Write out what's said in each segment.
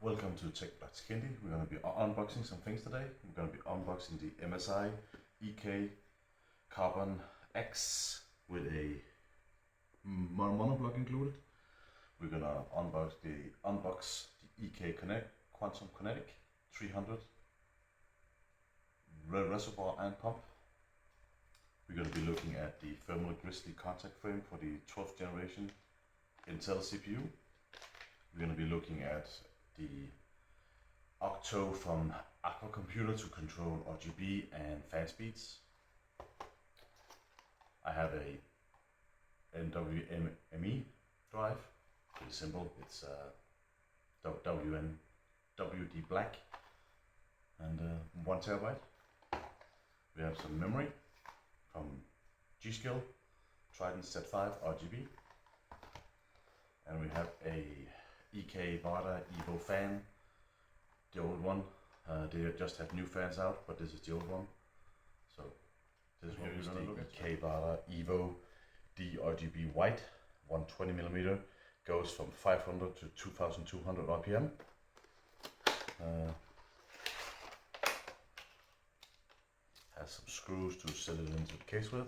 Welcome to Tech by Artakindi. We're going to be unboxing some things today. We're going to be unboxing the Msi EK Carbon X with a monoblock included. We're going to unbox the EK Quantum Kinetic 300 reservoir and pump. We're going to be looking at the thermal grizzly contact frame for the 12th generation Intel CPU. We're going to be looking at the Octo from Aquacomputer to control RGB and fan speeds. I have a NVMe drive, pretty simple. It's WD black and 1 terabyte. We have some memory from Gskill Trident Z5 RGB, and we have a EK vardar Evo fan, the old one. They just have new fans out, but this is the old one. So this is the EK vardar Evo DRGB white, 120mm, goes from 500 to 2200 RPM. Has some screws to set it into the case with,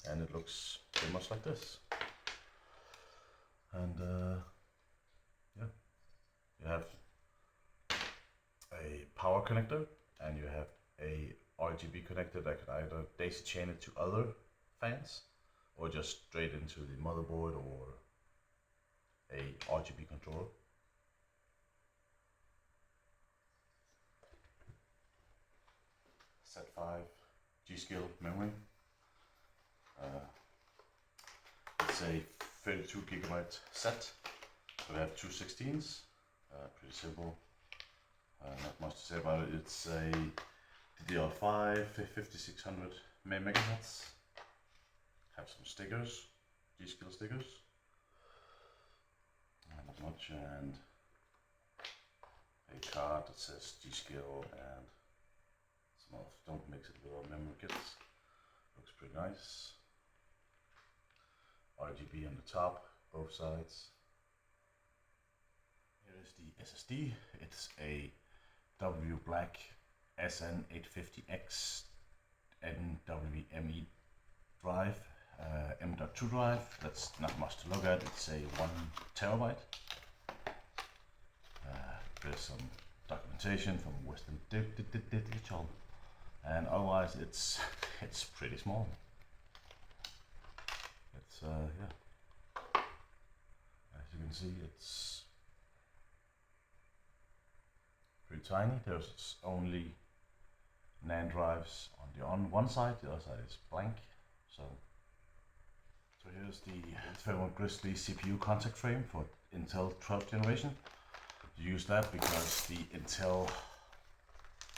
and it looks pretty much like this. And yeah, you have a power connector, and you have a RGB connector that can either daisy chain it to other fans or just straight into the motherboard or a RGB controller. Z5 Gskill memory. It's a 32GB set. So we have two 16s. Pretty simple. Not much to say about it. It's a DDR5 5600 megahertz. Have some stickers, Gskill stickers. Not much, and a card that says Gskill and some of, don't mix it with our memory kits. Looks pretty nice. RGB on the top, both sides. Here is the SSD. It's a W Black SN850X NVMe drive, M.2 drive. That's not much to look at. It's a 1 terabyte. There's some documentation from Western Digital, and otherwise it's pretty small. It's yeah, as you can see, it's pretty tiny. There's only NAND drives on one side, the other side is blank. So here's the thermal grizzly CPU contact frame for Intel 12th generation. Use that because the Intel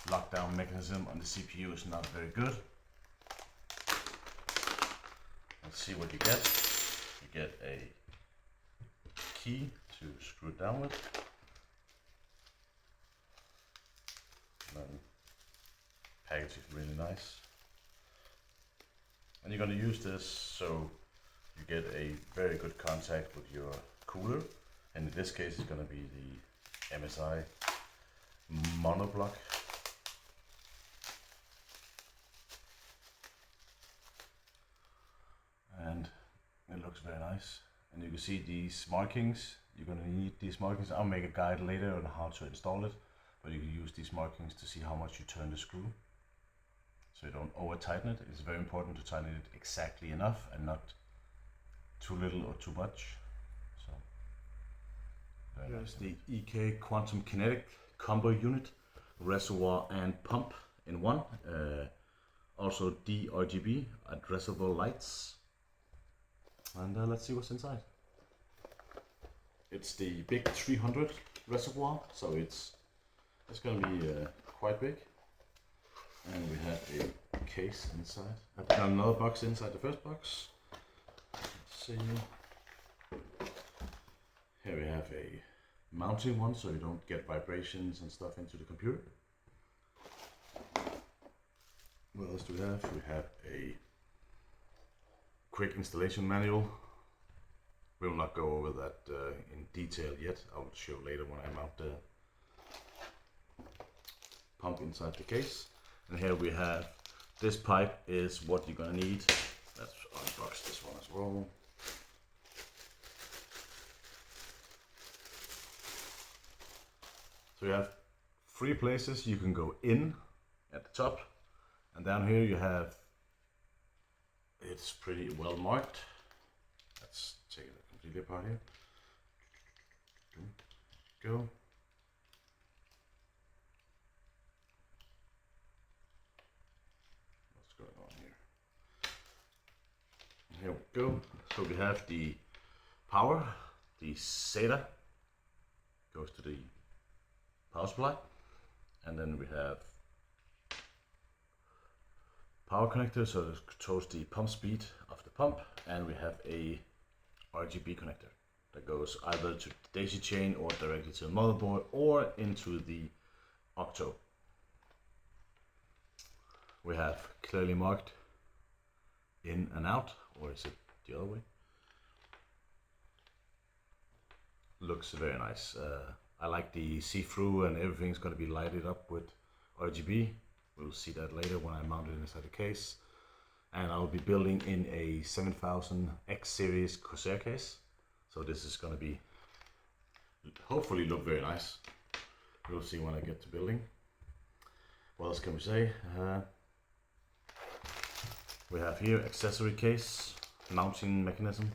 lockdown mechanism on the CPU is not very good. Let's see what you get. You get a key to screw it down with. Then package is really nice. And you're going to use this so you get a very good contact with your cooler. And in this case, it's going to be the Msi monoblock. And it looks very nice. And you can see these markings. You're going to need these markings. I'll make a guide later on how to install it, but you can use these markings to see how much you turn the screw, so you don't over tighten it. It's very important to tighten it exactly enough and not too little or too much. So here's the EK Quantum Kinetic combo unit, reservoir and pump in one. Also DRGB addressable lights. And let's see what's inside. It's the big 300 reservoir, so it's going to be quite big. And we have a case inside. I've got another box inside the first box. Let's see. Here we have a mounting one, so you don't get vibrations and stuff into the computer. What else do we have? We have a quick installation manual. We will not go over that in detail yet. I will show later when I mount the pump inside the case. And here we have, this pipe is what you're gonna need. Let's unbox this one as well. So you have 3 places you can go in at the top, and down here you have, it's pretty well marked. Let's take it completely apart here. Go. What's going on here? Here we go. So we have the power, the SATA goes to the power supply, and then we have power connector, so it controls the pump speed of the pump, and we have a RGB connector that goes either to the daisy chain or directly to the motherboard or into the Octo. We have clearly marked in and out, or is it the other way? Looks very nice. I like the see-through, and everything's going to be lighted up with RGB. We'll see that later when I mount it inside the case. And I'll be building in a 7000 X series Corsair case. So this is going to be, hopefully look very nice. We'll see when I get to building. What else can we say? We have here accessory case, mounting mechanism.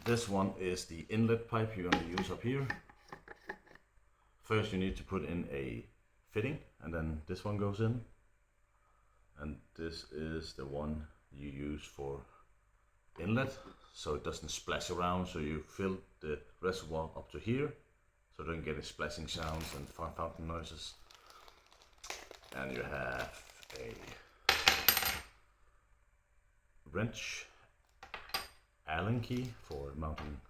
This one is the inlet pipe you're going to use up here. First you need to put in a fitting, and then this one goes in. And this is the one you use for inlet, so it doesn't splash around, so you fill the reservoir up to here, so you don't get any splashing sounds and fountain noises. And you have a wrench, Allen key for mounting,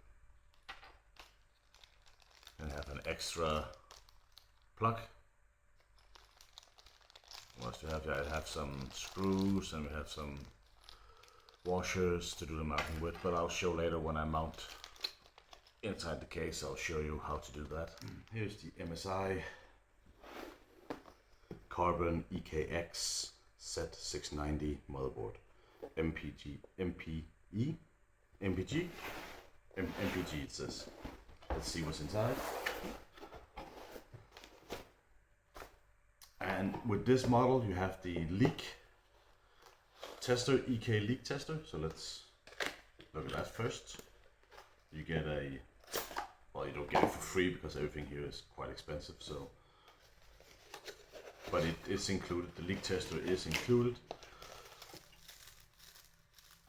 and have an extra plug. What else do you have? I have some screws, and we have some washers to do the mounting with, but I'll show later when I mount inside the case. I'll show you how to do that. Here's the Msi Carbon EK X Z690 motherboard. MPG it says. Let's see what's inside. And with this model you have the leak tester, EK leak tester. So let's look at that first. You get a, well, you don't get it for free because everything here is quite expensive, so, but it is included. The leak tester is included,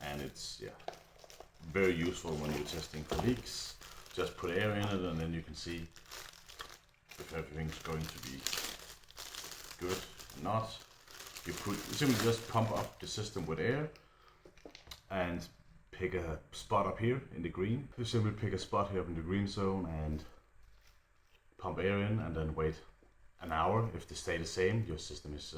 and it's, yeah, very useful when you're testing for leaks. Just put air in it, and then you can see if everything's going to be good or not. You simply just pump up the system with air and pick a spot up here in the green. You simply pick a spot here up in the green zone and pump air in, and then wait an hour. If they stay the same, your system is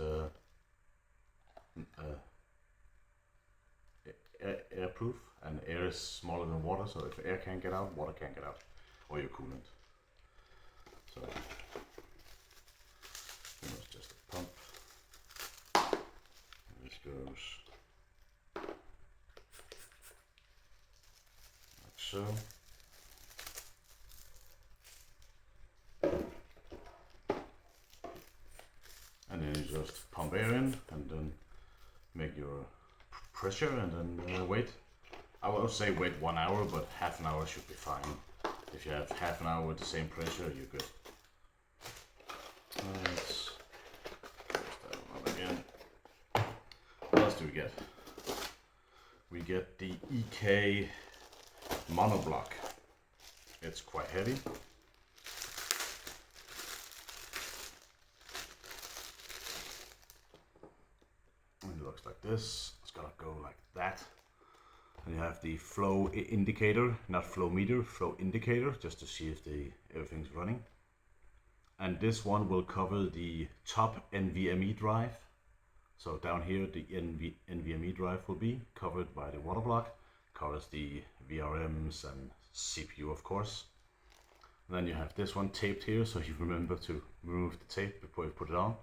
airproof, and air is smaller than water, so if air can't get out, water can't get out, or your coolant. So it's just a pump. And this goes like so. And then you just pump air in, and then make your pressure, and then wait. I won't say wait 1 hour, but half an hour should be fine. If you have half an hour with the same pressure, you're good. Let's close that one up again. What else do we get? We get the EK monoblock. It's quite heavy. It looks like this. It's gonna go like that. And you have the flow indicator, not flow meter, flow indicator, just to see if everything's running. And this one will cover the top NVMe drive. So down here the NVMe drive will be covered by the water block. Covers the VRMs and CPU, of course. And then you have this one taped here, so you remember to remove the tape before you put it on.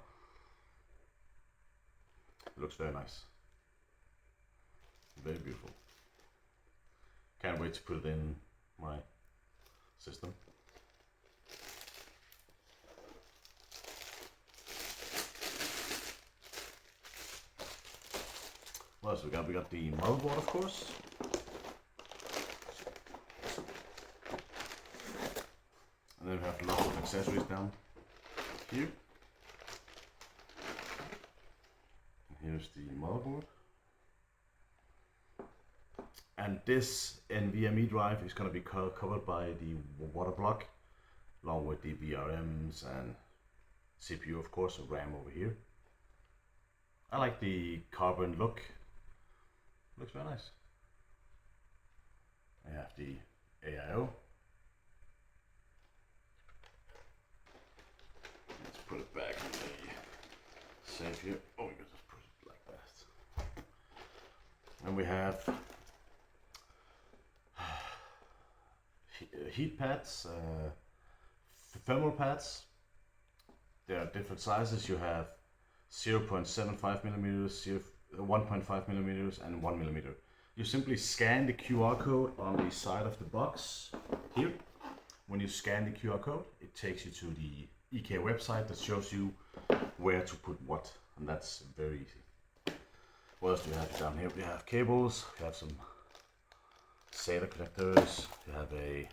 It looks very nice. Very beautiful. Can't wait to put it in my system. What else we got? We got the motherboard, of course. And then we have lots of accessories down here. Here's the motherboard. And this NVMe drive is going to be covered by the water block, along with the VRMs and CPU, of course, and RAM over here. I like the carbon look. Looks very nice. I have the AIO. Let's put it back in the safe here. Oh, we can just put it like that. And we have heat pads, thermal pads. There are different sizes. You have 0.75 millimeters, 1.5 millimeters, and 1 millimeter. You simply scan the QR code on the side of the box here. When you scan the QR code, it takes you to the EK website that shows you where to put what, and that's very easy. What else do we have down here? We have cables, we have some SATA connectors, you have a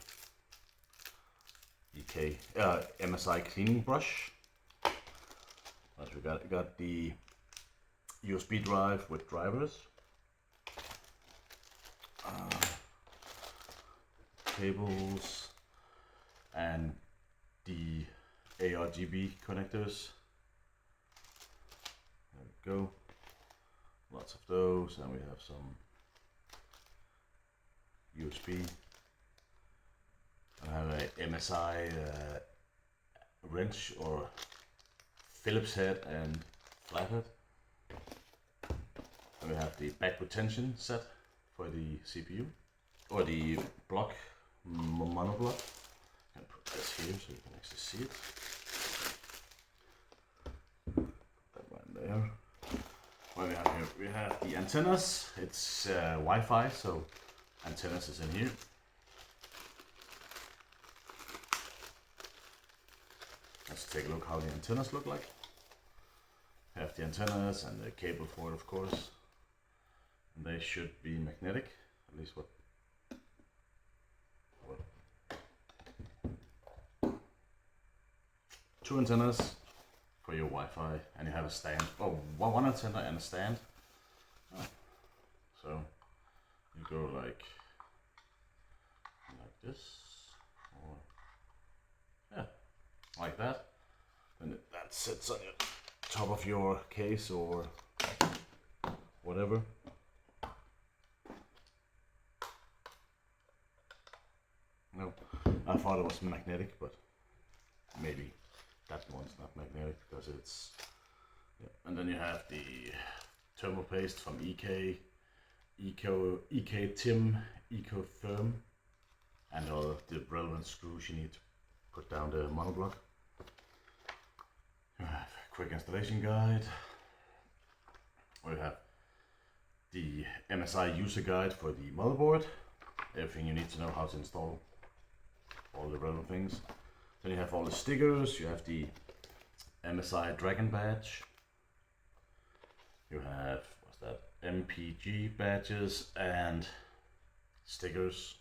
MSI cleaning brush. We got the USB drive with drivers, cables, and the ARGB connectors. There we go. Lots of those, and we have some USB. I have a MSI wrench or Phillips head and flathead. And we have the back retention set for the CPU, or the block, monoblock. I can put this here so you can actually see it. Put that one there. What do we have here? We have the antennas. It's Wi-Fi, so antennas is in here. Let's take a look how the antennas look like. We have the antennas and the cable for it, of course. And they should be magnetic, at least what. Two antennas for your Wi-Fi, and you have a stand. Oh, one antenna and a stand. Oh. So you go like this, or yeah, like that. And that sits on your top of your case or whatever. No, I thought it was magnetic, but maybe that one's not magnetic because it's. Yeah. And then you have the thermal paste from EK Tim, Ecotherm, and all the relevant screws you need to put down the monoblock. You have a quick installation guide. We have the MSI user guide for the motherboard. Everything you need to know how to install all the relevant things. Then you have all the stickers. You have the MSI Dragon badge. You have, what's that, MPG badges and stickers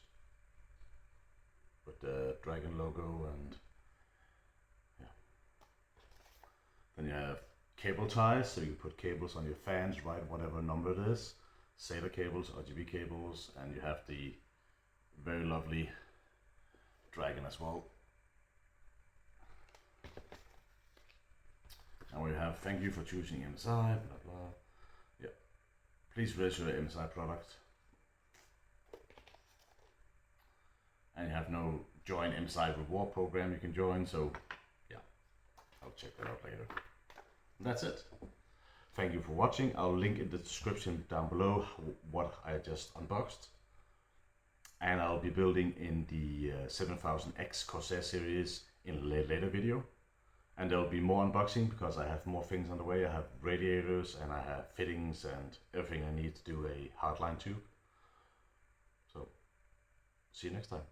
with the Dragon logo, and yeah. Then you have cable ties, so you put cables on your fans, right, whatever number it is. SATA cables, RGB cables, and you have the very lovely Dragon as well. And we have thank you for choosing MSI, blah blah. Yeah. Please register the MSI product. And you have no join MSI reward program you can join, so yeah, I'll check that out later. And that's it. Thank you for watching. I'll link in the description down below what I just unboxed. and I'll be building in the 7000X Corsair series in a later video. And there will be more unboxing because I have more things on the way. I have radiators and I have fittings and everything I need to do a hardline tube. So, see you next time.